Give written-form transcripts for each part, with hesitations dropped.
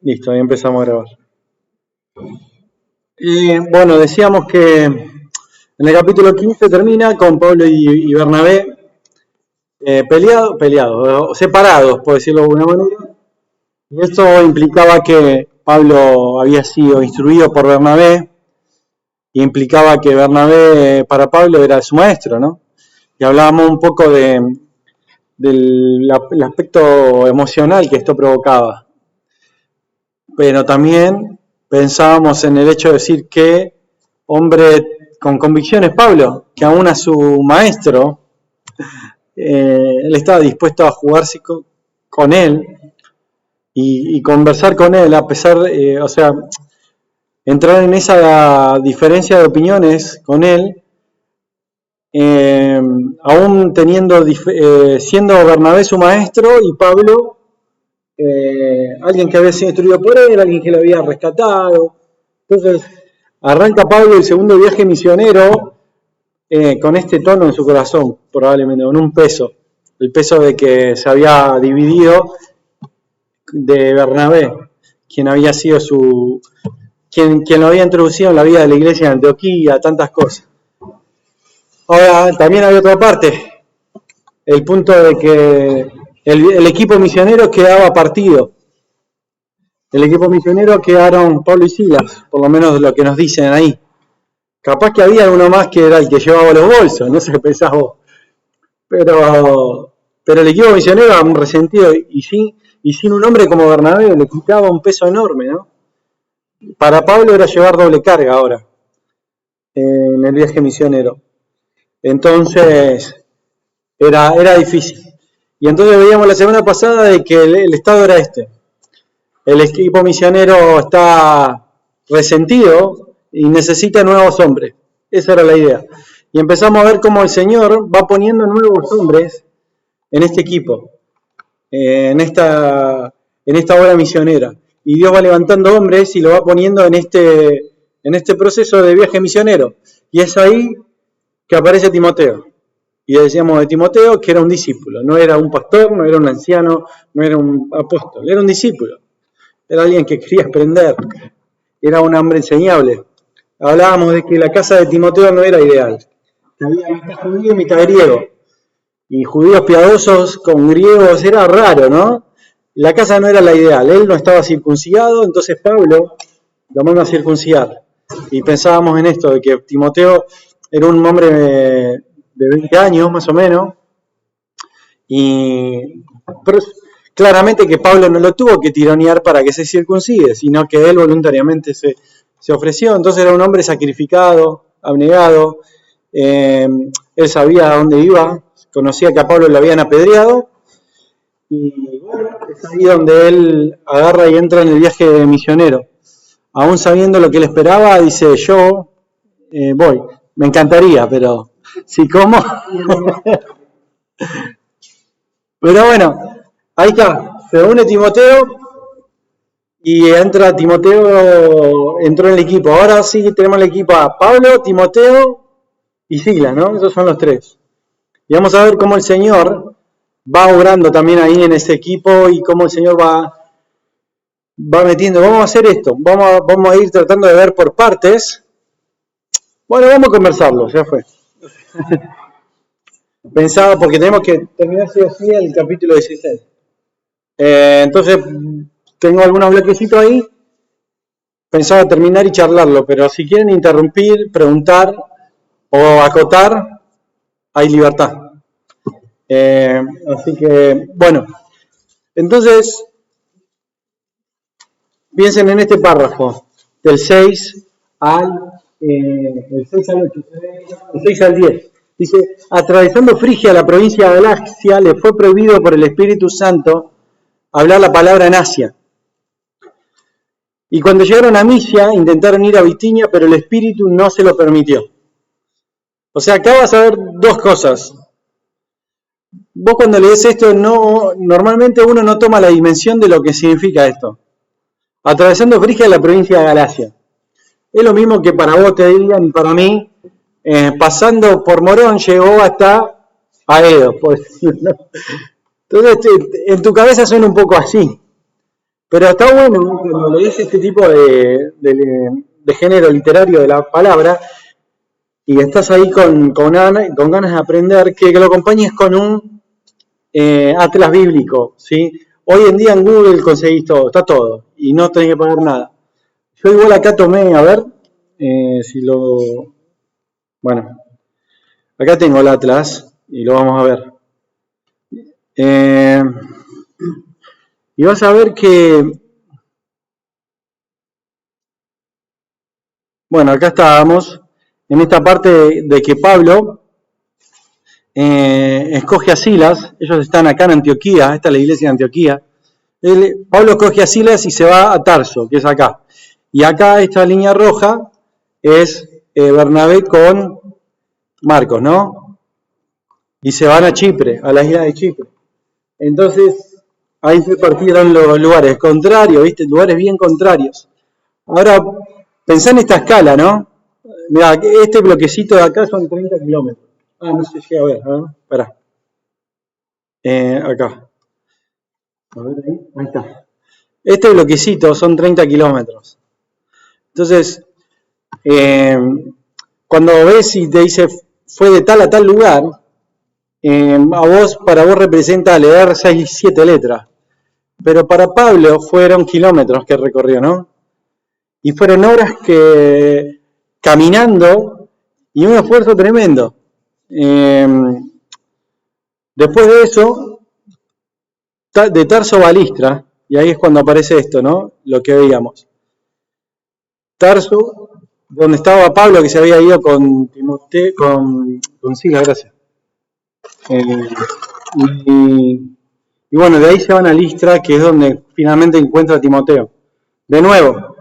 Listo, ahí empezamos a grabar. Bueno, decíamos que en el capítulo 15 termina con Pablo y Bernabé peleados, separados, por decirlo de alguna manera. Y esto implicaba que Pablo había sido instruido por Bernabé, y implicaba que Bernabé para Pablo era su maestro, ¿no? Y hablábamos un poco del aspecto emocional que esto provocaba. Pero también pensábamos en el hecho de decir que hombre con convicciones Pablo, que aún a su maestro, él estaba dispuesto a jugarse con él y conversar con él, a pesar, o sea, entrar en esa diferencia de opiniones con él, aún teniendo, siendo Bernabé su maestro y Pablo alguien que había sido instruido por él, alguien que lo había rescatado. Entonces arranca Pablo el segundo viaje misionero con este tono en su corazón, probablemente con un peso, el peso de que se había dividido de Bernabé, quien había sido quien lo había introducido en la vida de la iglesia de Antioquía, tantas cosas. Ahora también había otra parte, el punto de que el equipo misionero quedaba partido. El equipo misionero quedaron Pablo y Silas, por lo menos lo que nos dicen ahí. Capaz que había uno más que era el que llevaba los bolsos, no sé qué pensás vos. Pero el equipo misionero era un resentido y sin un hombre como Bernabé le quitaba un peso enorme, ¿no? Para Pablo era llevar doble carga ahora en el viaje misionero. Entonces era difícil. Y entonces veíamos la semana pasada de que el estado era este. El equipo misionero está resentido y necesita nuevos hombres. Esa era la idea. Y empezamos a ver cómo el Señor va poniendo nuevos hombres en este equipo, en esta obra misionera. Y Dios va levantando hombres y lo va poniendo en este proceso de viaje misionero. Y es ahí que aparece Timoteo. Y decíamos de Timoteo que era un discípulo, no era un pastor, no era un anciano, no era un apóstol, era un discípulo. Era alguien que quería aprender, era un hombre enseñable. Hablábamos de que la casa de Timoteo no era ideal, que había mitad judío y mitad griego. Y judíos piadosos con griegos era raro, ¿no? La casa no era la ideal, él no estaba circuncidado, entonces Pablo lo manda a circuncidar. Y pensábamos en esto, de que Timoteo era un hombre de 20 años más o menos, pero claramente que Pablo no lo tuvo que tironear para que se circuncide, sino que él voluntariamente se ofreció. Entonces era un hombre sacrificado, abnegado, él sabía a dónde iba, conocía que a Pablo lo habían apedreado, y bueno, es ahí donde él agarra y entra en el viaje misionero. Aún sabiendo lo que él esperaba, dice, yo voy, me encantaría, pero si como... Pero bueno, ahí está, se une Timoteo y entró en el equipo. Ahora sí tenemos el equipo a Pablo, Timoteo y Silas, ¿no? Esos son los tres. Y vamos a ver cómo el Señor va obrando también ahí en ese equipo y cómo el Señor va metiendo. Vamos a hacer esto, vamos a ir tratando de ver por partes. Bueno, vamos a conversarlo, ya fue. Pensaba, porque tenemos que terminar sí o sí el capítulo 16. Entonces, tengo algunos bloquecitos ahí. Pensaba terminar y charlarlo, pero si quieren interrumpir, preguntar o acotar, hay libertad. Así que, bueno. Entonces, piensen en este párrafo, del 6 al 8, del 6 al 10. Dice, atravesando Frigia, la provincia de Galacia, le fue prohibido por el Espíritu Santo hablar la palabra en Asia. Y cuando llegaron a Misia, intentaron ir a Bitinia, pero el Espíritu no se lo permitió. O sea, acá vas a ver dos cosas. Vos cuando lees esto, normalmente uno no toma la dimensión de lo que significa esto. Atravesando Frigia, la provincia de Galacia. Es lo mismo que para vos te digan y para mí, pasando por Morón llegó hasta Aedo, por decirlo. Entonces en tu cabeza suena un poco así. Pero está bueno cuando lees este tipo de género literario de la palabra y estás ahí con ganas de aprender, que lo acompañes con un atlas bíblico, ¿sí? Hoy en día en Google conseguís todo, está todo, y no tenés que pagar nada. Yo igual acá tomé, a ver, si lo... Bueno, acá tengo el atlas y lo vamos a ver. Y vas a ver que... Bueno, acá estábamos en esta parte de que Pablo escoge a Silas. Ellos están acá en Antioquía, esta es la iglesia de Antioquía. Pablo escoge a Silas y se va a Tarso, que es acá. Y acá esta línea roja es Bernabé con Marcos, ¿no? Y se van a Chipre, a la isla de Chipre. Entonces, ahí se partieron los lugares contrarios, ¿viste? Lugares bien contrarios. Ahora, pensá en esta escala, ¿no? Mirá, este bloquecito de acá son 30 kilómetros. Ah, no sé si a ver, pará. Acá. A ver ahí está. Este bloquecito son 30 kilómetros. Entonces, cuando ves y te dice fue de tal a tal lugar, para vos representa leer 6, 7 letras. Pero para Pablo fueron kilómetros que recorrió, ¿no? Y fueron horas que caminando y un esfuerzo tremendo. Después de eso, de Tarso va a Listra, y ahí es cuando aparece esto, ¿no? Lo que veíamos. Tarso, donde estaba Pablo, que se había ido con Timoteo, con Silas, gracias. Y bueno, de ahí se van a Listra, que es donde finalmente encuentra a Timoteo. De nuevo,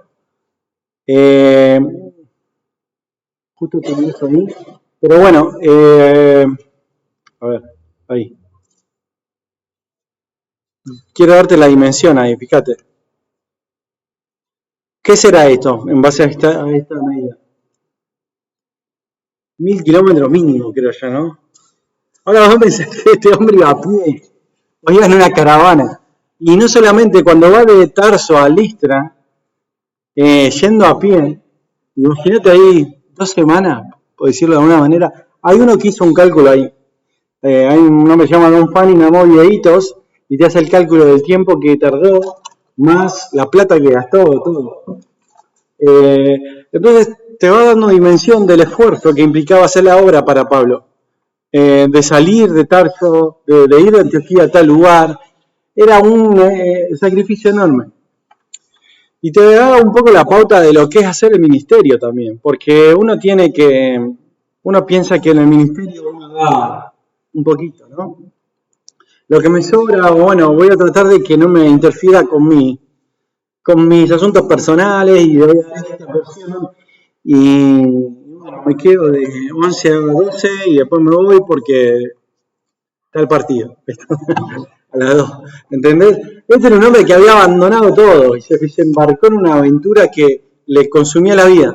justo tenía eso ahí. Pero bueno, a ver, ahí. Quiero darte la dimensión ahí, fíjate. ¿Qué será esto en base a esta medida? 1000 kilómetros mínimo, creo yo, ¿no? Ahora vamos a pensar que este hombre iba a pie, o iba en una caravana. Y no solamente cuando va de Tarso a Listra, yendo a pie, imagínate ahí 2 semanas, por decirlo de alguna manera. Hay uno que hizo un cálculo ahí. Hay un hombre que se llama Don Fanny, me amó videitos, y te hace el cálculo del tiempo que tardó, más la plata que gastó, todo. Entonces te va dando dimensión del esfuerzo que implicaba hacer la obra para Pablo. De salir de Tarso, de ir de Antioquía a tal lugar, era un sacrificio enorme. Y te da un poco la pauta de lo que es hacer el ministerio también, porque uno piensa que en el ministerio uno da un poquito, ¿no? Lo que me sobra, bueno, voy a tratar de que no me interfiera con mis asuntos personales y de esta persona, y bueno, me quedo de 11 a 12 y después me voy porque está el partido a las 2, ¿entendés? Este era un hombre que había abandonado todo y se embarcó en una aventura que le consumía la vida,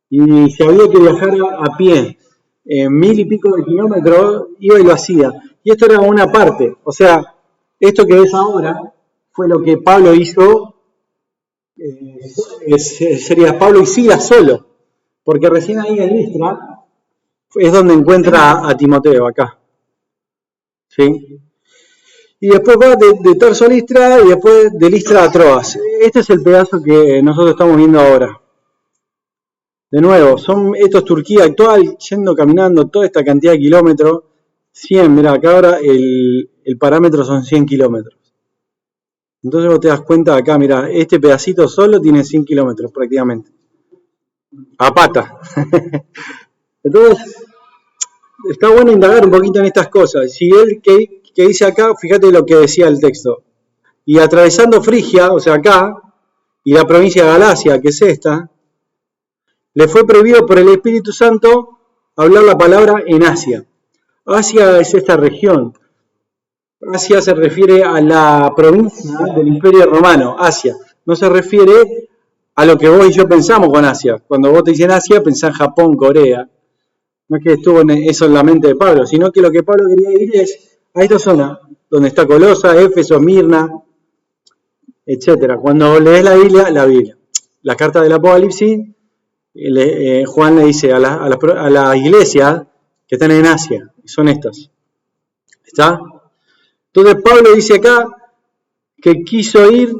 y si había que viajar a pie 1000 y pico de kilómetros, iba y lo hacía. Y esto era una parte, o sea, esto que ves ahora fue lo que Pablo hizo, sería Pablo y Silas solo, porque recién ahí en Listra es donde encuentra a Timoteo, acá. ¿Sí? Y después va de Tarso a Listra y después de Listra a Troas. Este es el pedazo que nosotros estamos viendo ahora. De nuevo, esto es Turquía actual, yendo caminando toda esta cantidad de kilómetros. 100, mirá, acá ahora el parámetro son 100 kilómetros. Entonces vos te das cuenta acá, mirá, este pedacito solo tiene 100 kilómetros prácticamente. A pata. Entonces, está bueno indagar un poquito en estas cosas. Si él que dice acá, fíjate lo que decía el texto. Y atravesando Frigia, o sea acá, y la provincia de Galacia, que es esta, le fue prohibido por el Espíritu Santo hablar la palabra en Asia. Asia es esta región. Asia se refiere a la provincia del Imperio Romano, Asia. No se refiere a lo que vos y yo pensamos con Asia. Cuando vos te dicen Asia, pensás en Japón, Corea. No es que estuvo eso en la mente de Pablo, sino que lo que Pablo quería ir es a esta zona, donde está Colosa, Éfeso, Mirna, etcétera. Cuando lees la Biblia, la carta del Apocalipsis, Juan le dice a la iglesia que están en Asia, y son estas. ¿Está? Entonces Pablo dice acá que quiso ir,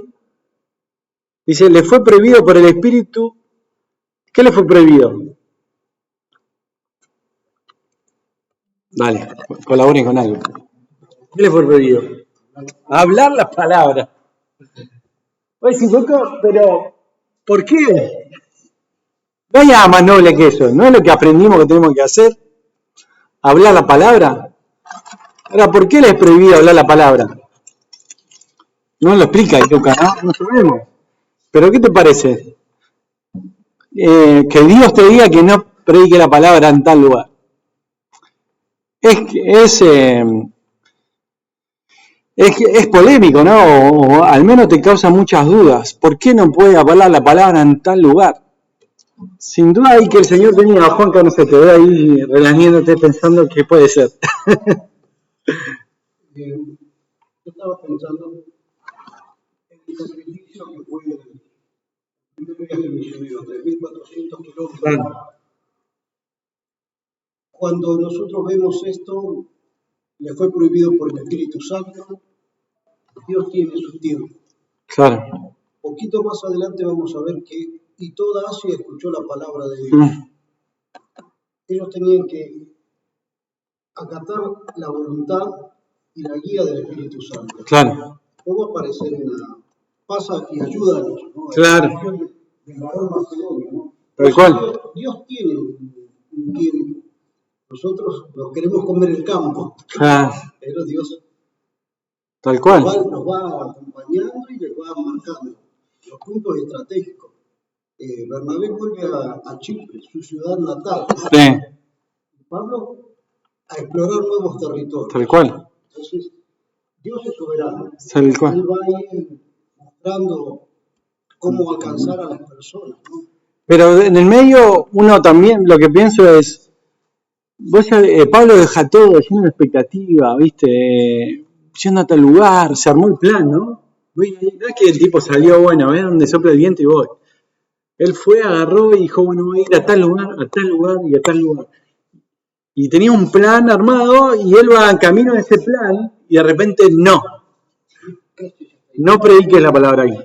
dice, le fue prohibido por el Espíritu. ¿Qué le fue prohibido? Dale, colaboren con algo. ¿Qué le fue prohibido? Hablar la palabra. Oye, si poco, pero ¿por qué? No hay nada más noble que eso. ¿No es lo que aprendimos que tenemos que hacer? ¿Hablar la palabra? Ahora, ¿por qué le es prohibido hablar la palabra? No lo explica el Tuca, ¿no? No sabemos. ¿Pero qué te parece? Que Dios te diga que no predique la palabra en tal lugar. Es polémico, ¿no? O al menos te causa muchas dudas. ¿Por qué no puede hablar la palabra en tal lugar? Sin duda hay que el Señor tenía a Juanca, no sé, te ve ahí relamiéndote pensando que puede ser. Yo estaba pensando en el sacrificio que fue el primer viaje misionero, 3.400 kilómetros. Claro. Cuando nosotros vemos esto, le fue prohibido por el Espíritu Santo. Dios tiene su tiempo. Claro. Un poquito más adelante vamos a ver que y toda Asia escuchó la palabra de Dios. Ellos tenían que acatar la voluntad y la guía del Espíritu Santo. Claro. ¿Cómo aparecer pasa y ayúdanos, ¿no? Claro. Del varón Macedonia, ¿no? Tal cual. Dios tiene un tiempo. Nosotros nos queremos comer el campo, pero Dios tal cual. Nos va acompañando y les va marcando los puntos estratégicos. Bernabé vuelve a Chipre, su ciudad natal. Sí. Pablo a explorar nuevos territorios. Tal cual. Entonces, Dios es soberano. Tal cual. Él va a ir mostrando cómo alcanzar a las personas, ¿no? Pero en el medio, uno también, lo que pienso es, Pablo deja todo lleno de expectativa, ¿viste? Yendo a tal lugar, se armó el plan, ¿no? No es que el tipo salió, bueno, a ver dónde sopla el viento y voy. Él fue, agarró y dijo, bueno, voy a ir a tal lugar y a tal lugar. Y tenía un plan armado y él va en camino de ese plan y de repente no prediques la palabra ahí.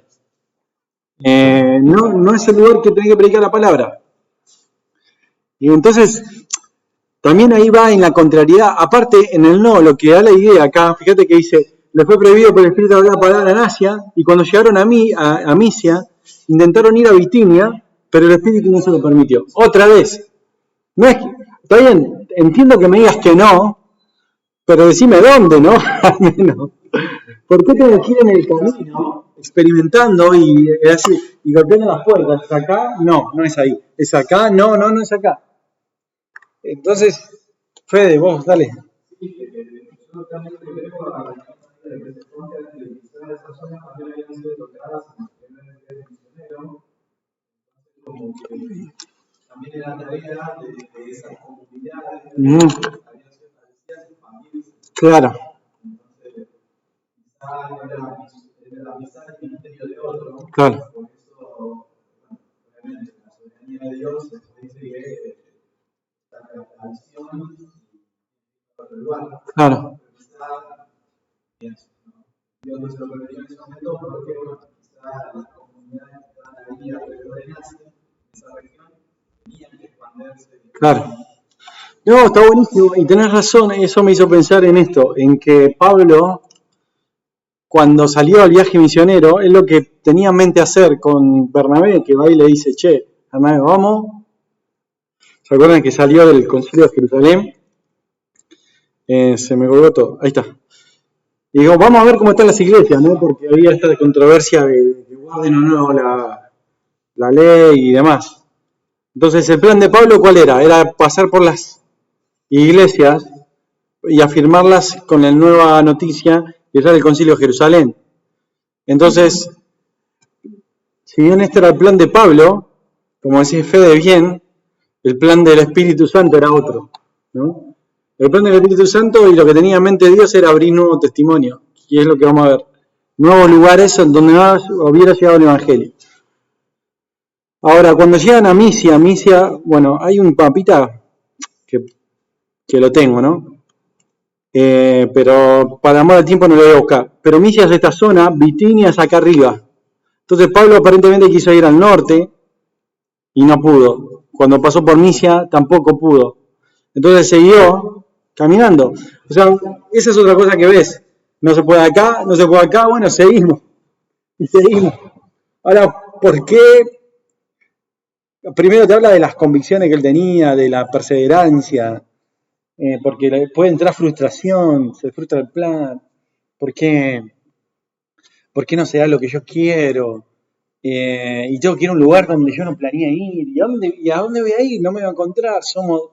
No es el lugar que tenés que predicar la palabra. Y entonces, también ahí va en la contrariedad. Aparte, en el no, lo que da la idea acá, fíjate que dice, le fue prohibido por el Espíritu hablar la palabra en Asia, y cuando llegaron a Misia, intentaron ir a Bitinia, pero el Espíritu no se lo permitió. Otra vez. No es que, está bien, entiendo que me digas que no, pero decime dónde, ¿no? Al menos. ¿Por qué tengo que ir en el camino experimentando y así, y golpeando las puertas? ¿Es acá? No es ahí. ¿Es acá? No es acá. Entonces, Fede, vos, dale. Yo también creo a la gente que se pone a utilizar esas zonas también habían sido tocadas en los primeros misioneros. Como que también era tarea de esas comunidades que habían sido establecidas en familias. Claro. Entonces, quizá era pisar el ministerio de otro, ¿no? Claro. Por eso, obviamente, la soberanía de Dios dice que la visión y otro lugar. Claro. Dios no se lo permitió en ese momento porque, quizá las comunidades que estaban ahí alrededor de Asia, en esa región, tenían que expandirse. Claro. No, está buenísimo. Y tenés razón, eso me hizo pensar en esto, en que Pablo, cuando salió al viaje misionero, es lo que tenía en mente hacer con Bernabé, que va y le dice, che, Bernabé, vamos. ¿Se acuerdan que salió del concilio de Jerusalén? Se me colgó todo, ahí está. Y digo, vamos a ver cómo están las iglesias, ¿no? Porque había esta controversia de guarden o no la ley y demás. Entonces, el plan de Pablo, ¿cuál era? Era pasar por las iglesias y afirmarlas con la nueva noticia que era el concilio de Jerusalén. Entonces, si bien este era el plan de Pablo, como decía Fede bien, el plan del Espíritu Santo era otro, ¿no? El plan del Espíritu Santo y lo que tenía en mente Dios era abrir nuevo testimonio, y es lo que vamos a ver nuevos lugares donde no hubiera llegado el Evangelio. Ahora, cuando llegan a Misia, bueno, hay un mapita que lo tengo, ¿no? Pero para amor al tiempo no lo voy a buscar. Pero Misia es esta zona, Bitinia es acá arriba. Entonces Pablo aparentemente quiso ir al norte y no pudo. Cuando pasó por Misia tampoco pudo. Entonces siguió caminando. O sea, esa es otra cosa que ves. No se puede acá, no se puede acá, bueno, seguimos. Y seguimos. Ahora, ¿por qué? Primero te habla de las convicciones que él tenía, de la perseverancia, porque puede entrar frustración, se frustra el plan. ¿Por qué no se da lo que yo quiero? Y tengo que ir a un lugar donde yo no planeé ir. ¿Y a dónde voy a ir? No me voy a encontrar. Somos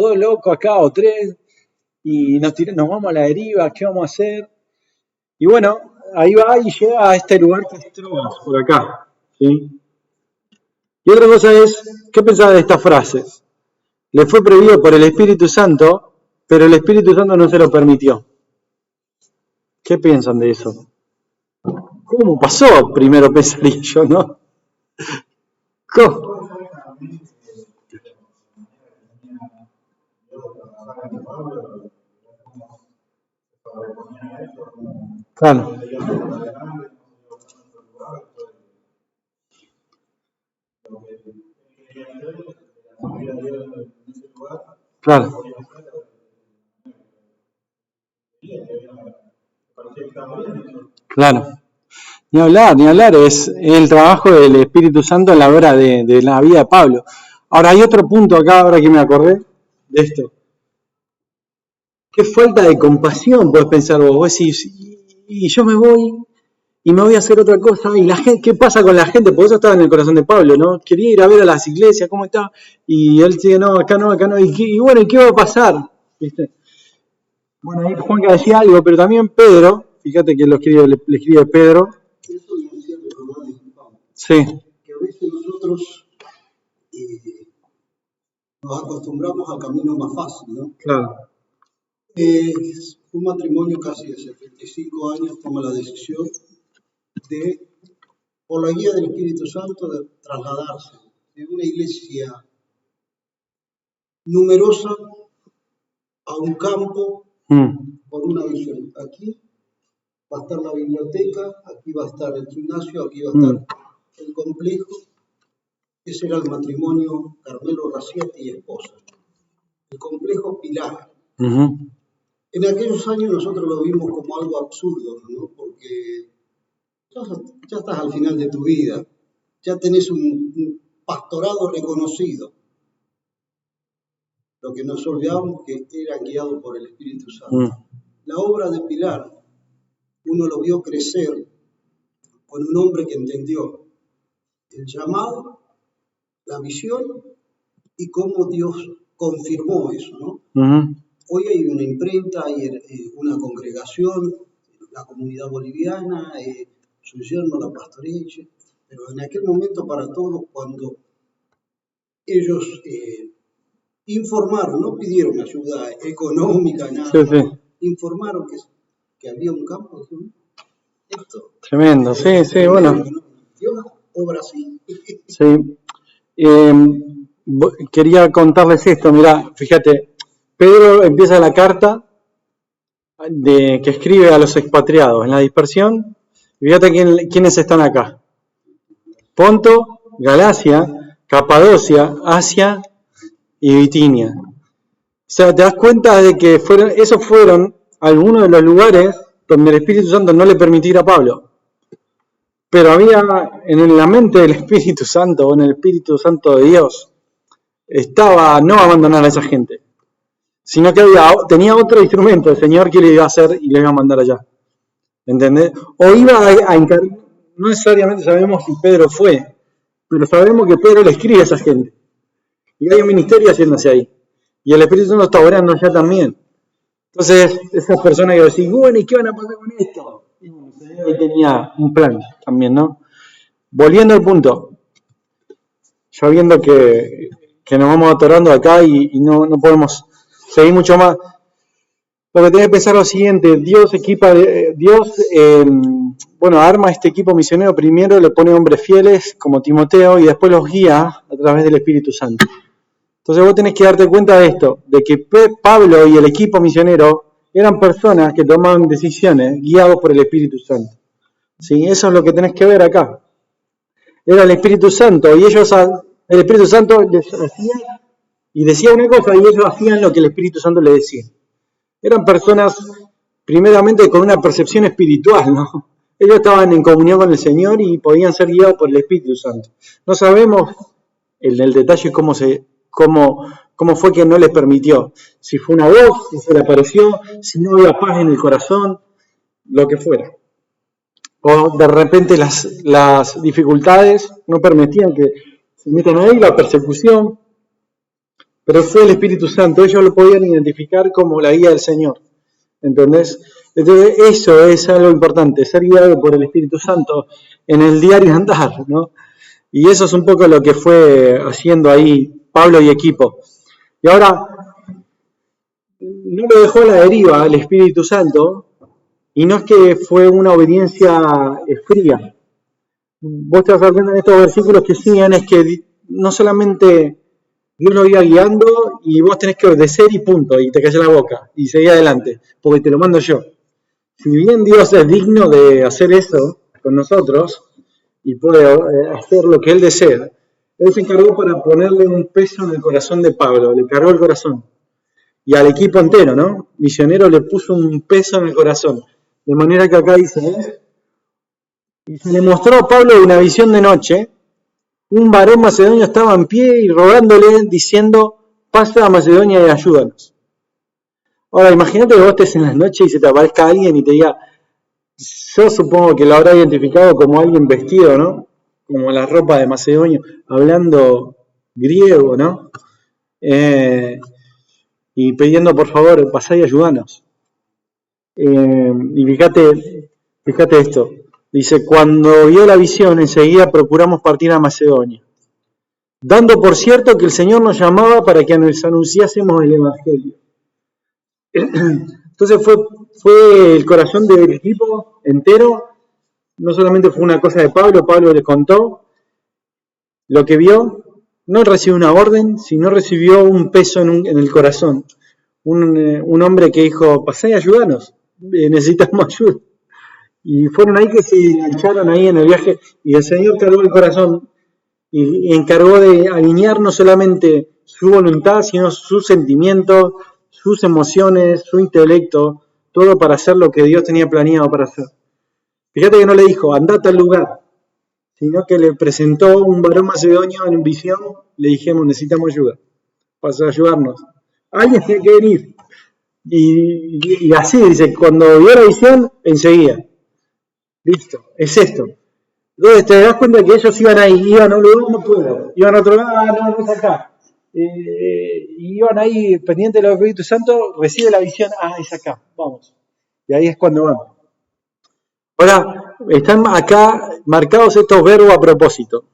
dos locos acá o tres y nos vamos a la deriva. ¿Qué vamos a hacer? Y bueno, ahí va y llega a este lugar que es Troas, por acá. ¿Sí? Y otra cosa es, ¿qué pensaba de estas frases? Le fue prohibido por el Espíritu Santo, pero el Espíritu Santo no se lo permitió. ¿Qué piensan de eso? ¿Cómo pasó? Primero pensaría yo, ¿no? ¿Cómo? Claro. Claro. Claro. Ni hablar, es el trabajo del Espíritu Santo en la obra de la vida de Pablo. Ahora hay otro punto acá, ahora que me acordé de esto. Qué falta de compasión podés pensar vos decís, y yo me voy y me voy a hacer otra cosa, y la gente, ¿qué pasa con la gente? Porque eso estaba en el corazón de Pablo, ¿no? Quería ir a ver a las iglesias, ¿cómo está? Y él dice, no, acá no, y bueno, ¿y qué va a pasar? ¿Viste? Bueno, ahí Juanca decía algo, pero también Pedro, fíjate que le escribe Pedro. Eso lo decía el Romano y Pablo. Sí. Que a veces nosotros nos acostumbramos al camino más fácil, ¿no? Claro. Un matrimonio casi de 75 años toma la decisión de, por la guía del Espíritu Santo, de trasladarse de una iglesia numerosa a un campo por una visión. Aquí va a estar la biblioteca, aquí va a estar el gimnasio, aquí va a estar el complejo. Ese era el matrimonio Carmelo Raciati y esposa. El complejo Pilar. En aquellos años nosotros lo vimos como algo absurdo, ¿no? Porque ya estás al final de tu vida, ya tenés un pastorado reconocido. Lo que nos olvidamos que eran guiados por el Espíritu Santo. La obra de Pilar, uno lo vio crecer con un hombre que entendió el llamado, la visión y cómo Dios confirmó eso, ¿no? Hoy hay una imprenta, hay una congregación, la comunidad boliviana, su yerno la pastorea, pero en aquel momento para todos, cuando ellos informaron, no pidieron ayuda económica, nada, sí. Informaron que había un campo, ¿sí? Esto. Tremendo, sí, bueno. Dios obra así. Sí. Quería contarles esto, mirá, fíjate, Pedro empieza la carta que escribe a los expatriados en la dispersión. Fíjate quiénes están acá. Ponto, Galacia, Capadocia, Asia y Bitinia. O sea, te das cuenta de que esos fueron algunos de los lugares donde el Espíritu Santo no le permitió ir a Pablo. Pero había en la mente del Espíritu Santo, o en el Espíritu Santo de Dios, estaba no abandonar a esa gente, sino que tenía otro instrumento, el Señor, que le iba a hacer y le iba a mandar allá. ¿Entendés? O iba a encargar, no necesariamente sabemos si Pedro fue, pero sabemos que Pedro le escribe a esa gente. Y hay un ministerio haciéndose ahí. Y el Espíritu Santo está orando allá también. Entonces, esas personas que decían, bueno, ¿y qué van a pasar con esto? Y bueno, ahí tenía un plan también, ¿no? Volviendo al punto, ya viendo que nos vamos atorando acá y no podemos seguir mucho más. lo que tenés que pensar es lo siguiente: Dios arma este equipo misionero. Primero le pone hombres fieles como Timoteo y después los guía a través del Espíritu Santo. Entonces vos tenés que darte cuenta de esto, de que Pablo y el equipo misionero eran personas que tomaban decisiones guiados por el Espíritu Santo. ¿Sí? Eso es lo que tenés que ver acá. Era el Espíritu Santo y el Espíritu Santo les hacía y decía una cosa y ellos hacían lo que el Espíritu Santo les decía. Eran personas primeramente con una percepción espiritual, ¿no? Ellos estaban en comunión con el Señor y podían ser guiados por el Espíritu Santo. No sabemos en el detalle cómo fue que no les permitió. Si fue una voz, si se le apareció, si no había paz en el corazón, lo que fuera. O de repente las dificultades no permitían que se metan ahí, la persecución. Pero fue el Espíritu Santo, ellos lo podían identificar como la guía del Señor. ¿Entendés? Entonces eso es algo importante, ser guiado por el Espíritu Santo en el diario andar, ¿no? Y eso es un poco lo que fue haciendo ahí Pablo y equipo. Y ahora, no lo dejó a la deriva el Espíritu Santo, y no es que fue una obediencia fría. Vos te vas a dar cuenta en estos versículos que siguen, es que no solamente Dios lo iba guiando y vos tenés que obedecer y punto, y te callas la boca y seguís adelante, porque te lo mando yo. Si bien Dios es digno de hacer eso con nosotros y puede hacer lo que Él desea, Él se encargó para ponerle un peso en el corazón de Pablo, le cargó el corazón. Y al equipo entero, ¿no? Misionero le puso un peso en el corazón. De manera que acá dice, y se le mostró a Pablo una visión de noche. Un varón macedonio estaba en pie y rogándole, diciendo, pasa a Macedonia y ayúdanos. Ahora, imagínate que vos estés en la noche y se te aparezca alguien y te diga, yo supongo que lo habrá identificado como alguien vestido, ¿no? Como la ropa de Macedonio, hablando griego, ¿no? Y pidiendo, por favor, pasá y ayúdanos. Y fíjate esto. Dice, cuando vio la visión, enseguida procuramos partir a Macedonia, dando por cierto que el Señor nos llamaba para que nos anunciásemos el Evangelio. Entonces fue el corazón del equipo entero, no solamente fue una cosa de Pablo les contó lo que vio, no recibió una orden, sino recibió un peso en el corazón. Un hombre que dijo, pasá y ayúdanos, necesitamos ayuda. Y fueron ahí que se engancharon ahí en el viaje y el Señor cargó el corazón y encargó de alinear no solamente su voluntad, sino sus sentimientos, sus emociones, su intelecto, todo para hacer lo que Dios tenía planeado para hacer. Fíjate que no le dijo, andate al lugar, sino que le presentó un varón macedonio en visión, le dijimos, necesitamos ayuda, pasó a ayudarnos. Alguien tiene que venir. Y así dice, cuando vio la visión, enseguida. Listo, es esto. Entonces te das cuenta que ellos iban ahí, iban a un lugar, no puedo, iban a otro lugar, no es acá. Iban ahí pendientes del Espíritu Santo, recibe la visión, es acá, vamos. Y ahí es cuando vamos. Ahora, están acá marcados estos verbos a propósito.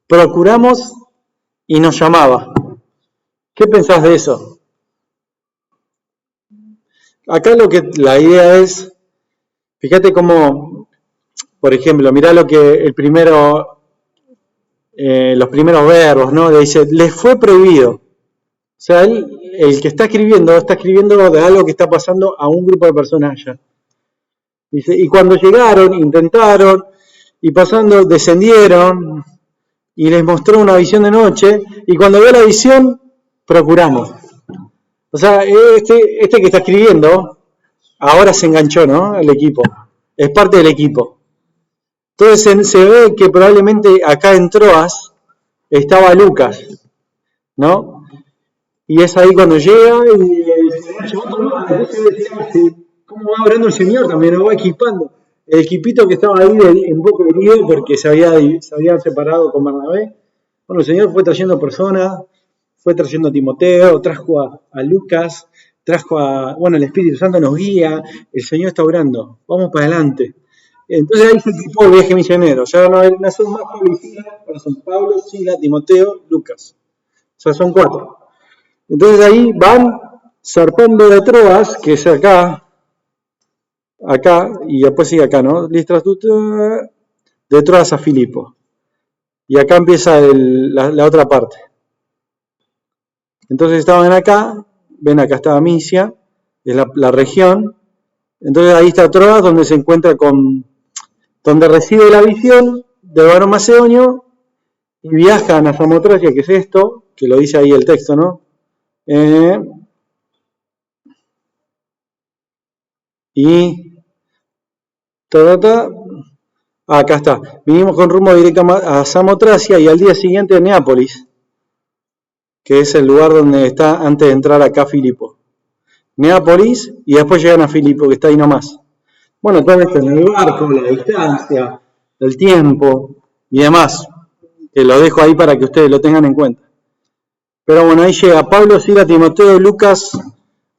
Procuramos y nos llamaba. ¿Qué pensás de eso? Acá la idea es, fíjate cómo, por ejemplo, mirá lo que los primeros verbos, ¿no? Dice, les fue prohibido. O sea, el que está escribiendo de algo que está pasando a un grupo de personas allá. Dice, y cuando llegaron, intentaron, y pasando, descendieron, y les mostró una visión de noche, y cuando vio la visión, procuramos. O sea, este que está escribiendo, ahora se enganchó, ¿no? El equipo. Es parte del equipo. Entonces se ve que probablemente acá en Troas estaba Lucas, ¿no? Y es ahí cuando llega y cómo va orando el Señor también, lo va equipando. El equipito que estaba ahí un poco herido porque se había separado con Bernabé. Bueno, el Señor fue trayendo personas, fue trayendo a Timoteo, trajo a Lucas, el Espíritu Santo nos guía, el Señor está orando, vamos para adelante. Entonces ahí se equipó el viaje misionero, ya no son más Pablo y Sila, ahora son Pablo, Sila, Timoteo, Lucas. O sea, son 4. Entonces ahí van zarpando de Troas, que es acá, y después sigue acá, ¿no? Listra de Troas a Filipo. Y acá empieza la otra parte. Entonces estaban acá, ven acá estaba Misia, es la región. Entonces ahí está Troas, donde se encuentra donde recibe la visión del varón macedonio, y viajan a Samotracia, que es esto, que lo dice ahí el texto, ¿no? Acá está. Vinimos con rumbo directo a Samotracia y al día siguiente a Neápolis, que es el lugar donde está antes de entrar acá Filipo. Neápolis y después llegan a Filipo, que está ahí nomás. Bueno, todo esto en el barco, la distancia, el tiempo y demás, que lo dejo ahí para que ustedes lo tengan en cuenta. Pero bueno, ahí llega Pablo, Silas, Timoteo y Lucas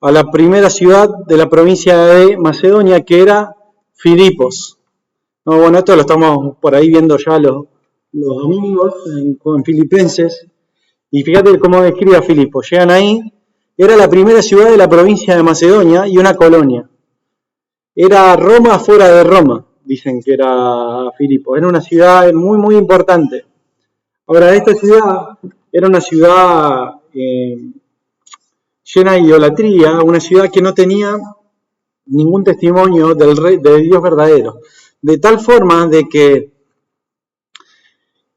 a la primera ciudad de la provincia de Macedonia, que era Filipos. No, bueno, esto lo estamos por ahí viendo ya los domingos en Filipenses. Y fíjate cómo describe a Filipos. Llegan ahí, era la primera ciudad de la provincia de Macedonia y una colonia. Era Roma fuera de Roma, dicen que era Filipos. Era una ciudad muy, muy importante. Ahora, esta ciudad era una ciudad llena de idolatría, una ciudad que no tenía ningún testimonio del Dios verdadero. De tal forma de que,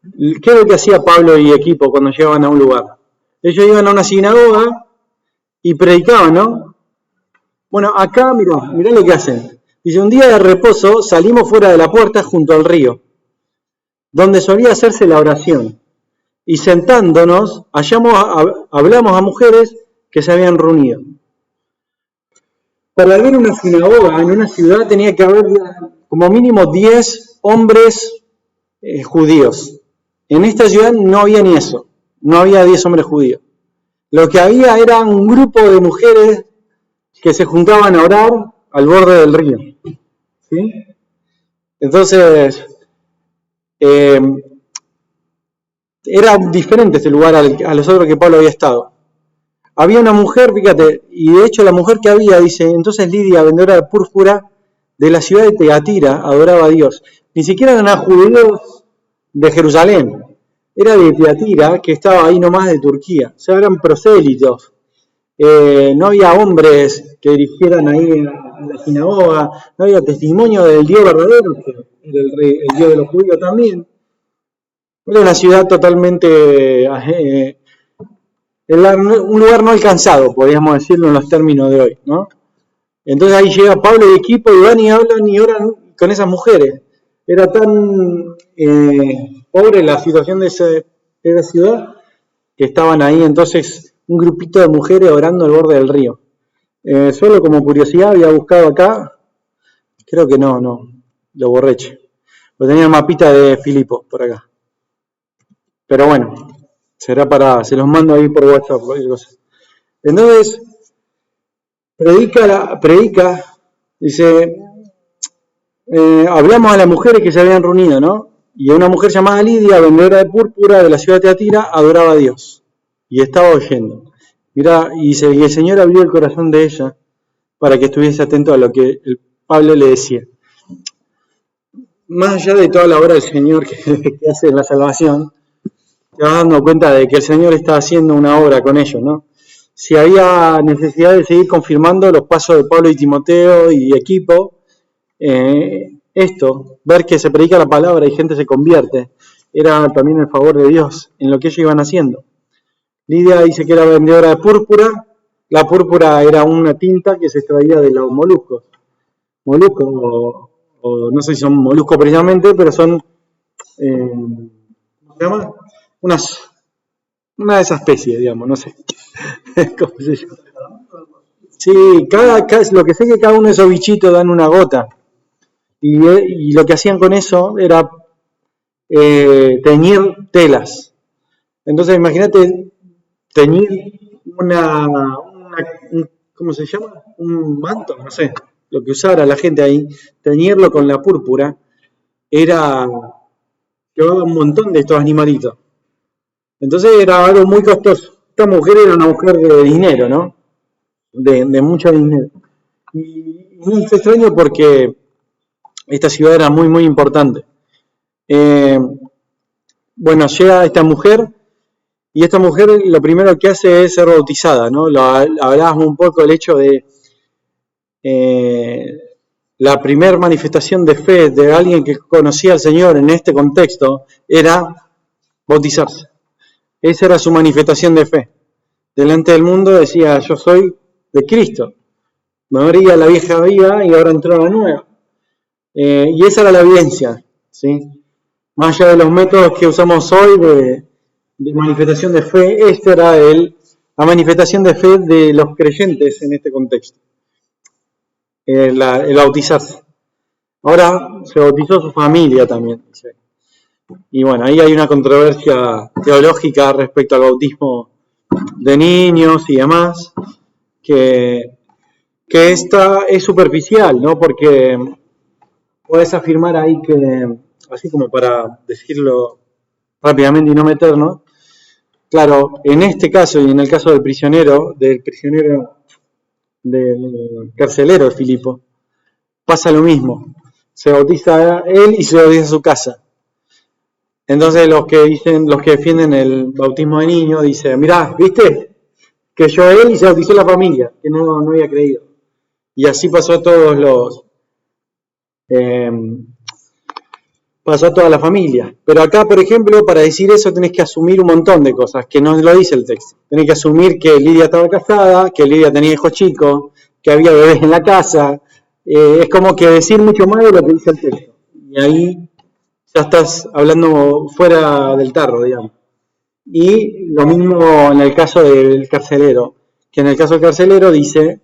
¿qué es lo que hacía Pablo y equipo cuando llegaban a un lugar? Ellos iban a una sinagoga y predicaban, ¿no? Bueno, acá mirá lo que hacen. Dice, un día de reposo salimos fuera de la puerta junto al río, donde solía hacerse la oración. Y sentándonos, hablamos a mujeres que se habían reunido. Para haber una sinagoga en una ciudad tenía que haber como mínimo 10 hombres judíos. En esta ciudad no había ni eso, no había 10 hombres judíos. Lo que había era un grupo de mujeres que se juntaban a orar al borde del río. ¿Sí? Entonces, era diferente este lugar a los otros que Pablo había estado. Había una mujer, fíjate, y de hecho la mujer que había, dice, entonces Lidia, vendedora de púrpura de la ciudad de Teatira, adoraba a Dios. Ni siquiera eran judíos de Jerusalén, era de Teatira, que estaba ahí nomás de Turquía. O sea, eran prosélitos. No había hombres que dirigieran ahí a la sinagoga, no había testimonio del Dios verdadero, que era el Dios de los judíos también. Era una ciudad totalmente, un lugar no alcanzado, podríamos decirlo en los términos de hoy, ¿no? Entonces ahí llega Pablo y equipo y van y hablan y oran con esas mujeres. Era tan pobre la situación de esa ciudad que estaban ahí entonces un grupito de mujeres orando al borde del río. Solo como curiosidad había buscado acá, creo que no, lo borreche. Lo tenía el mapita de Filipos por acá. Pero bueno, se los mando ahí por WhatsApp, cualquier cosa. Entonces, predica, dice, hablamos a las mujeres que se habían reunido, ¿no? Y una mujer llamada Lidia, vendedora de púrpura de la ciudad de Teatira, adoraba a Dios. Y estaba oyendo. Mirá, y dice, y el Señor abrió el corazón de ella para que estuviese atento a lo que Pablo le decía. Más allá de toda la obra del Señor que hace en la salvación, te vas dando cuenta de que el Señor está haciendo una obra con ellos, ¿no? Si había necesidad de seguir confirmando los pasos de Pablo y Timoteo y equipo, ver que se predica la palabra y gente se convierte, era también el favor de Dios en lo que ellos iban haciendo. Lidia dice que era vendedora de púrpura. La púrpura era una tinta que se extraía de los moluscos. Moluscos, o no sé si son moluscos precisamente, pero son, ¿cómo se llama? Una de esas especies, digamos, no sé. ¿Cómo se llama? Sí, lo que sé es que cada uno de esos bichitos dan una gota. Y lo que hacían con eso era teñir telas. Entonces, imagínate teñir ¿cómo se llama? Un manto, no sé, lo que usara la gente ahí, teñirlo con la púrpura, llevaba un montón de estos animalitos. Entonces era algo muy costoso. Esta mujer era una mujer de dinero, ¿no? de mucho dinero. Y no es extraño porque esta ciudad era muy, muy importante. Bueno, llega esta mujer, y esta mujer lo primero que hace es ser bautizada, ¿no? Hablábamos un poco del hecho de la primera manifestación de fe de alguien que conocía al Señor en este contexto era bautizarse. Esa era su manifestación de fe. Delante del mundo decía, yo soy de Cristo. Me moría la vieja vida y ahora entró la nueva. Y esa era la evidencia, ¿sí? Más allá de los métodos que usamos hoy de manifestación de fe, esta era la manifestación de fe de los creyentes en este contexto. El bautizarse. Ahora se bautizó su familia también. ¿Sí? Y bueno, ahí hay una controversia teológica respecto al bautismo de niños y demás, que esta es superficial, ¿no? Porque puedes afirmar ahí que, así como para decirlo rápidamente y no meternos, claro, en este caso y en el caso del carcelero de Filipo, pasa lo mismo. Se bautiza él y se bautiza su casa. Entonces los que defienden el bautismo de niños dicen, mirá, ¿viste? Que yo él y se bautizó la familia, que no había creído. Y así pasó a todos pasó a toda la familia. Pero acá, por ejemplo, para decir eso tenés que asumir un montón de cosas, que no lo dice el texto. Tenés que asumir que Lidia estaba casada, que Lidia tenía hijos chicos, que había bebés en la casa. Es como que decir mucho más de lo que dice el texto. Y ahí ya estás hablando fuera del tarro, digamos. Y lo mismo en el caso del carcelero, que en el caso del carcelero dice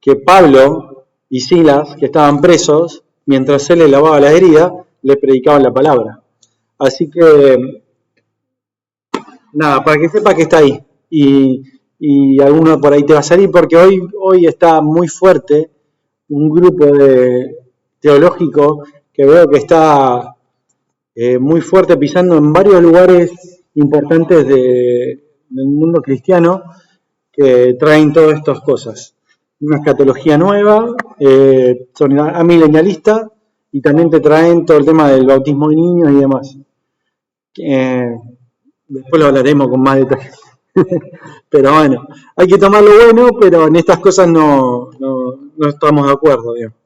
que Pablo y Silas, que estaban presos, mientras él le lavaba la herida, le predicaban la palabra. Así que, nada, para que sepa que está ahí. Y alguno por ahí te va a salir, porque hoy está muy fuerte un grupo teológico que veo que está muy fuerte pisando en varios lugares importantes del mundo cristiano, que traen todas estas cosas. Una escatología nueva, son amilenialistas, y también te traen todo el tema del bautismo de niños y demás. Después lo hablaremos con más detalle. Pero bueno, hay que tomar lo bueno, pero en estas cosas no estamos de acuerdo, digamos.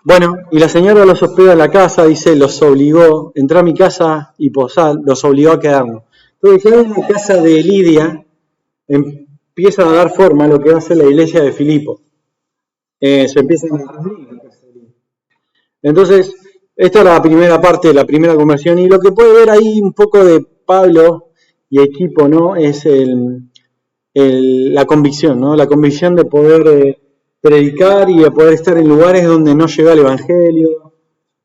Bueno, y la señora los hospeda en la casa, dice, los obligó, entró a mi casa y posar, los obligó a quedarnos. Entonces, ya en la casa de Lidia empieza a dar forma a lo que va a ser la iglesia de Filipo. Se empiezan a reunir en la casa de Lidia. Entonces, esta es la primera parte de la primera conversión, y lo que puede ver ahí un poco de Pablo y equipo, ¿no? Es la convicción, ¿no? La convicción de poder predicar y de poder estar en lugares donde no llega el evangelio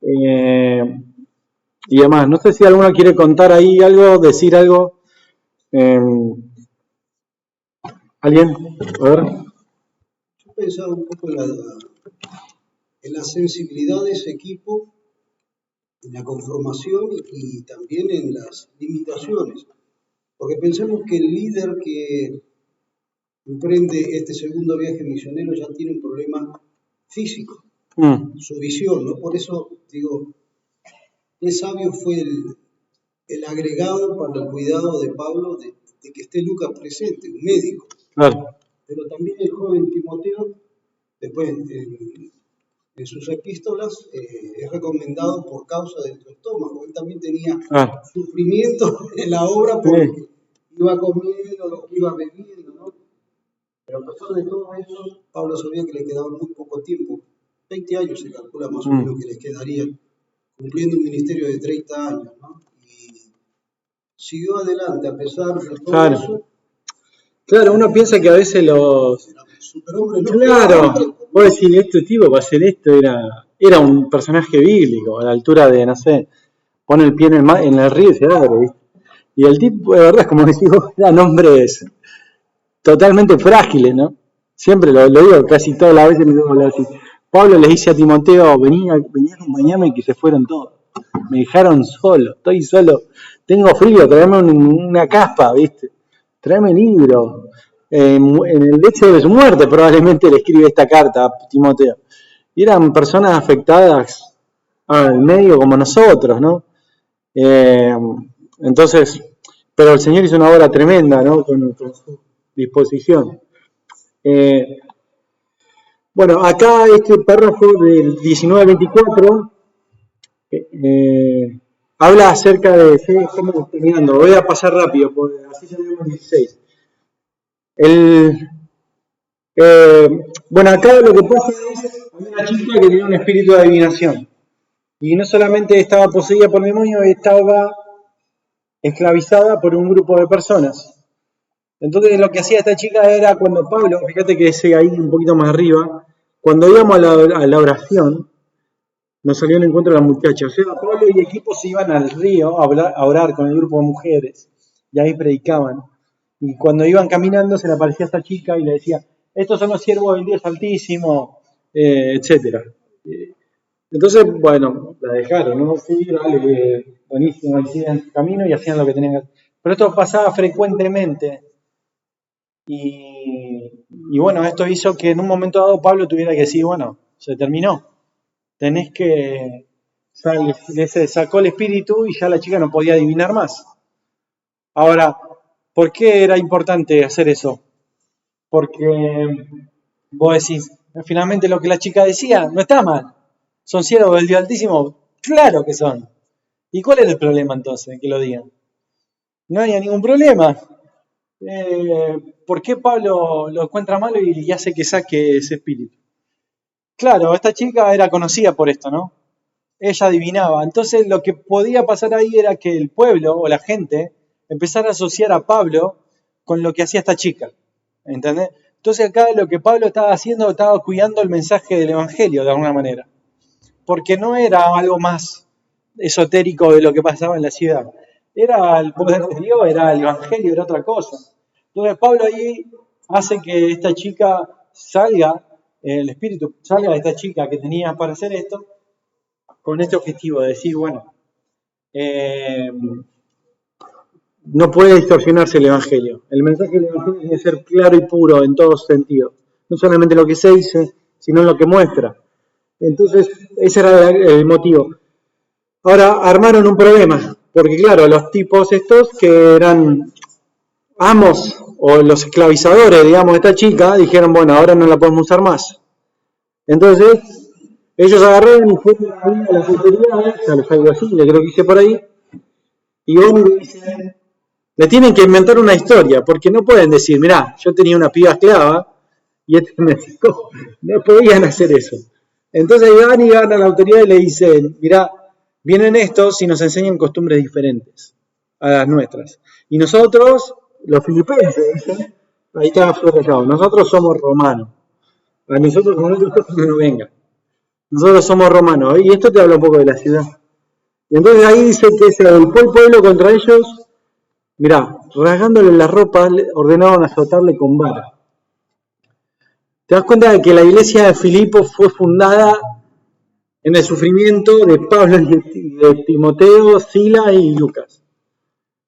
y demás. No sé si alguno quiere contar ahí algo, decir algo. ¿Alguien? A ver. Yo pensaba un poco en la sensibilidad de ese equipo, en la conformación y también en las limitaciones. Porque pensemos que el líder que emprende este segundo viaje misionero ya tiene un problema físico, su visión, ¿no? Por eso digo, qué sabio fue el agregado para el cuidado de Pablo de que esté Lucas presente, un médico. Claro. Pero también el joven Timoteo, después en sus epístolas, es recomendado por causa de su estómago. Él también tenía sufrimiento en la obra porque iba comiendo lo que iba bebiendo, ¿no? Pero a pesar de todo eso, Pablo sabía que le quedaba muy poco tiempo. 20 años se calcula más o menos que les quedarían, cumpliendo un ministerio de 30 años, ¿no? Y siguió adelante a pesar de todo eso. Claro, uno piensa que a veces Superhombre, ¿no? Claro, vos decís, este tipo para hacer esto era un personaje bíblico, a la altura de, no sé, pone el pie en el río y se abre, ¿viste? Y el tipo, de verdad, como decís vos, eran hombres totalmente frágiles, ¿no? Siempre lo digo, casi todas las veces me tengo que hablar así. Pablo le dice a Timoteo, venía a acompañarme, y que se fueron todos. Me dejaron solo, estoy solo, tengo frío, tráeme una caspa, ¿viste? Tráeme libro. en el hecho de su muerte probablemente le escribe esta carta a Timoteo. Y eran personas afectadas al medio como nosotros, ¿no? Entonces, pero el Señor hizo una obra tremenda, ¿no? Con su disposición. Bueno, acá este párrafo del 19-24 habla acerca de, estamos terminando, voy a pasar rápido, porque así tenemos 16. Bueno, acá lo que pasa es, había una chica que tenía un espíritu de adivinación, y no solamente estaba poseída por demonios, estaba esclavizada por un grupo de personas. Entonces lo que hacía esta chica era cuando Pablo, fíjate que ese ahí un poquito más arriba, cuando íbamos a la oración, nos salió en encuentro la muchacha. O sea, Pablo y equipo se iban al río a orar con el grupo de mujeres y ahí predicaban. Y cuando iban caminando se le aparecía esta chica y le decía, estos son los siervos del Dios Altísimo, etcétera. Entonces, bueno, la dejaron, ¿no? Sí, dale, buenísimo, hicieron su camino y hacían lo que tenían que hacer. Pero esto pasaba frecuentemente. Y bueno, esto hizo que en un momento dado Pablo tuviera que decir, bueno, se terminó. Tenés que... Se sacó el espíritu y ya la chica no podía adivinar más. Ahora, ¿por qué era importante hacer eso? Porque vos decís, finalmente lo que la chica decía no está mal. ¿Son siervos del Dios Altísimo? Claro que son. ¿Y cuál era el problema entonces que lo digan? No había ningún problema. ¿Por qué Pablo lo encuentra malo y hace que saque ese espíritu? Claro, esta chica era conocida por esto, ¿no? Ella adivinaba. Entonces lo que podía pasar ahí era que el pueblo o la gente empezara a asociar a Pablo con lo que hacía esta chica. ¿Entendés? Entonces acá lo que Pablo estaba haciendo, estaba cuidando el mensaje del Evangelio de alguna manera. Porque no era algo más esotérico de lo que pasaba en la ciudad. Era el poder de Dios, era el Evangelio, era otra cosa. Entonces Pablo ahí hace que esta chica salga, el espíritu salga de esta chica que tenía para hacer esto, con este objetivo de decir, bueno, no puede distorsionarse el Evangelio. El mensaje del Evangelio tiene que ser claro y puro en todos sentidos. No solamente lo que se dice, sino lo que muestra. Entonces, ese era el motivo. Ahora, armaron un problema, porque claro, los tipos estos que eran amos o los esclavizadores, digamos, de esta chica, dijeron, bueno, ahora no la podemos usar más. Entonces, ellos agarraron y fueron a las autoridades, a los alguaciles, creo que hice por ahí, y hoy dicen, le tienen que inventar una historia, porque no pueden decir, mirá, yo tenía una piba esclava y este me sacó. No podían hacer eso. Entonces van y van a la autoridad y le dicen, mirá, vienen estos y nos enseñan costumbres diferentes a las nuestras. Y nosotros, los filipenses, dicen, ahí está subrayado, nosotros somos romanos. A nosotros con otros cosas no vengan. Nosotros somos romanos. Y esto te habla un poco de la ciudad. Y entonces ahí dice que se volcó el pueblo contra ellos. Mirá, rasgándole la ropa, ordenaron azotarle con vara. Te das cuenta de que la iglesia de Filipo fue fundada en el sufrimiento de Pablo y de Timoteo, Sila y Lucas.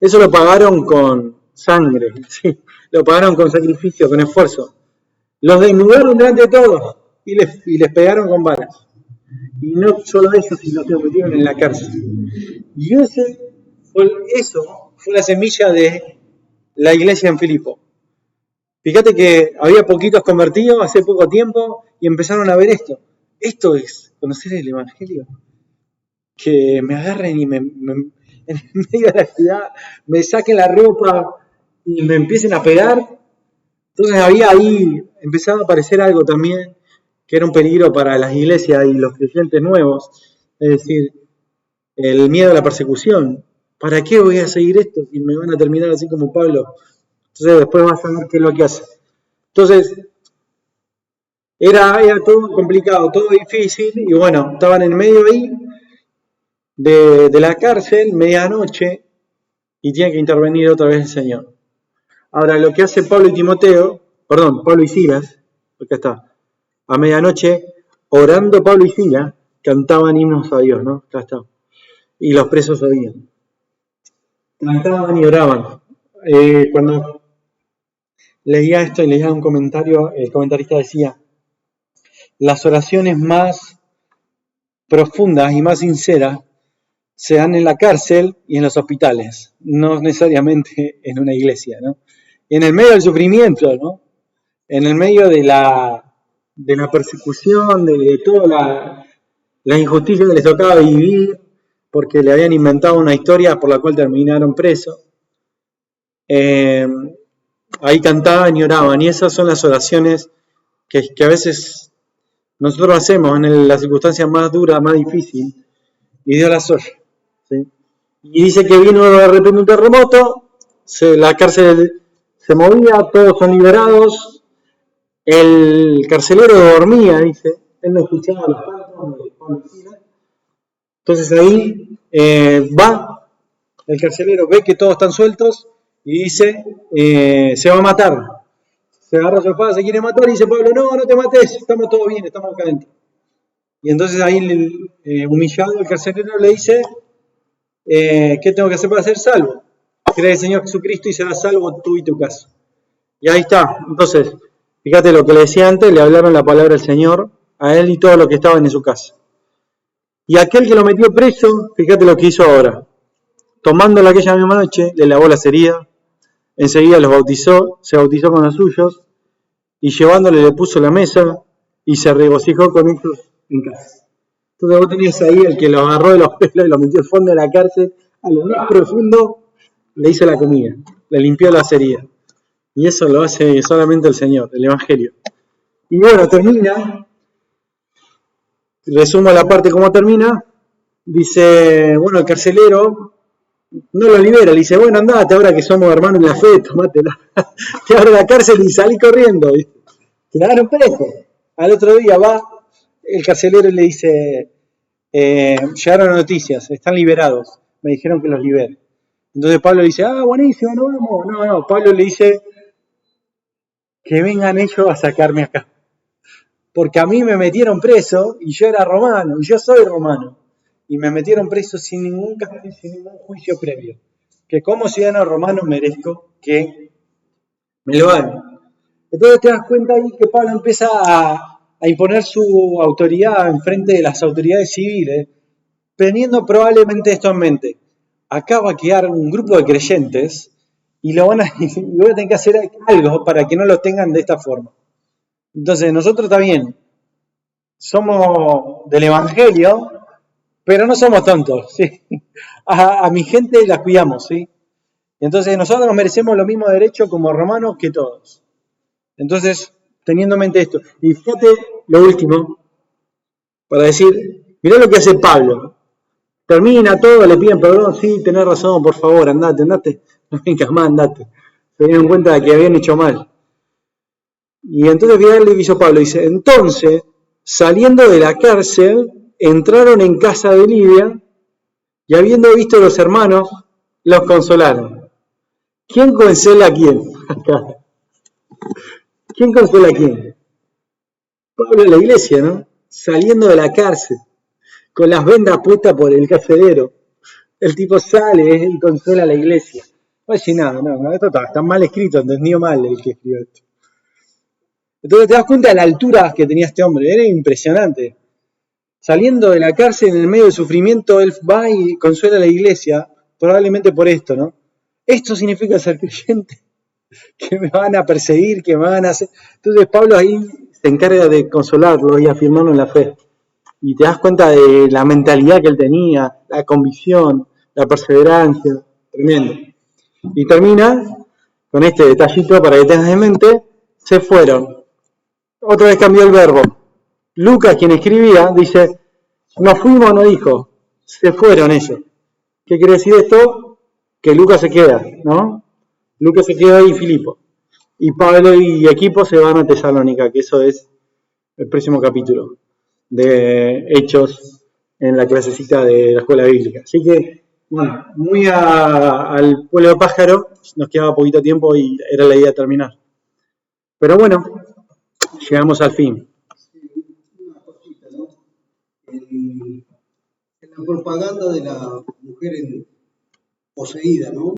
Eso lo pagaron con sangre, ¿sí? Lo pagaron con sacrificio, con esfuerzo. Los desnudaron delante de todos y les pegaron con varas. Y no solo eso, sino que los metieron en la cárcel. Y eso fue la semilla de la iglesia en Filipo. Fíjate que había poquitos convertidos hace poco tiempo y empezaron a ver esto. Esto es conocer el Evangelio. Que me agarren y en medio de la ciudad me saquen la ropa y me empiecen a pegar. Entonces había ahí, empezaba a aparecer algo también que era un peligro para las iglesias y los creyentes nuevos. Es decir, el miedo a la persecución. ¿Para qué voy a seguir esto si me van a terminar así como Pablo? Entonces después vas a ver qué es lo que hace. Entonces, era todo complicado, todo difícil, y bueno, estaban en medio ahí de la cárcel, medianoche, y tiene que intervenir otra vez el Señor. Ahora, lo que hace Pablo y Silas, acá está, a medianoche, orando Pablo y Silas, cantaban himnos a Dios, ¿no? Acá está. Y los presos oían. Cantaban y oraban. leía esto y leía un comentario, el comentarista decía, las oraciones más profundas y más sinceras se dan en la cárcel y en los hospitales, no necesariamente en una iglesia, ¿no? Y en el medio del sufrimiento, ¿no? En el medio de la persecución, de toda la injusticia que les tocaba vivir, porque le habían inventado una historia por la cual terminaron presos. Ahí cantaban y oraban, y esas son las oraciones que a veces nosotros hacemos en la circunstancia más dura, más difícil, y Dios las oye, ¿sí? Y dice que vino de repente un terremoto, la cárcel se movía, todos son liberados, el carcelero dormía, dice, él no escuchaba los cantos de Pablo y Silas. Entonces ahí va el carcelero, ve que todos están sueltos y dice, se va a matar. Se agarra su espada, se quiere matar y dice Pablo, no te mates, estamos todos bien, estamos acá adentro. Y entonces ahí humillado el carcelero le dice, ¿qué tengo que hacer para ser salvo? Cree en el Señor Jesucristo y serás salvo tú y tu casa. Y ahí está. Entonces, fíjate lo que le decía antes, le hablaron la palabra del Señor a él y todos los que estaban en su casa. Y aquel que lo metió preso, fíjate lo que hizo ahora. Tomándolo aquella misma noche, le lavó las heridas, enseguida los bautizó, se bautizó con los suyos, y llevándole le puso la mesa, y se regocijó con ellos en casa. Entonces vos tenías ahí el que lo agarró de los pelos y lo metió al fondo de la cárcel, a lo más profundo, le hizo la comida, le limpió las heridas. Y eso lo hace solamente el Señor, el Evangelio. Y bueno, termina, resumo la parte como termina, dice, bueno, el carcelero no lo libera, le dice, bueno, andate ahora que somos hermanos en la fe, tomátela, te abre la cárcel y salí corriendo, ¿viste? Quedaron presos. Al otro día va el carcelero y le dice, llegaron noticias, están liberados, me dijeron que los libere. Entonces Pablo le dice, buenísimo, no vamos. No, Pablo le dice, que vengan ellos a sacarme acá. Porque a mí me metieron preso y yo era romano, y yo soy romano. Y me metieron preso sin ningún juicio previo. Que como ciudadano romano merezco que me lo hagan. Entonces te das cuenta ahí que Pablo empieza a imponer su autoridad en frente de las autoridades civiles, teniendo probablemente esto en mente. Acá va a quedar un grupo de creyentes y voy a tener que hacer algo para que no lo tengan de esta forma. Entonces nosotros también somos del Evangelio, pero no somos tontos, ¿sí? A mi gente la cuidamos, ¿sí? Entonces nosotros nos merecemos los mismos derechos como romanos que todos. Entonces, teniendo en mente esto, y fíjate lo último, para decir, mirá lo que hace Pablo. Termina todo, le piden perdón, sí, tenés razón, por favor, andate, no vengas más, andate. Se dieron cuenta de que habían hecho mal. Y entonces fíjate lo que hizo Pablo, dice, entonces, saliendo de la cárcel, entraron en casa de Lidia, y habiendo visto a los hermanos, los consolaron. ¿Quién consuela a quién? ¿Quién consuela a quién? Pablo en la iglesia, ¿no? Saliendo de la cárcel, con las vendas puestas por el carcelero. El tipo sale y consuela a la iglesia. Oye, no, esto está mal escrito, entendió mal el que escribió esto. Entonces te das cuenta de la altura que tenía este hombre, era impresionante. Saliendo de la cárcel en el medio del sufrimiento, él va y consuela a la iglesia, probablemente por esto, ¿no? Esto significa ser creyente, que me van a perseguir, que me van a hacer... Entonces Pablo ahí se encarga de consolarlo y afirmarlo en la fe. Y te das cuenta de la mentalidad que él tenía, la convicción, la perseverancia, tremendo. Y termina con este detallito para que tengas en mente, se fueron. Otra vez cambió el verbo. Lucas, quien escribía, dice, nos fuimos, no dijo, se fueron ellos. ¿Qué quiere decir esto? Que Lucas se queda, ¿no? Lucas se queda ahí en Filipo. Y Pablo y equipo se van a Tesalónica, que eso es el próximo capítulo de Hechos en la clasecita de la escuela bíblica. Así que, bueno, muy al pueblo de pájaro, nos quedaba poquito tiempo y era la idea de terminar. Pero bueno, llegamos al fin. Una cosita, ¿no? En la propaganda de la mujer poseída, ¿no?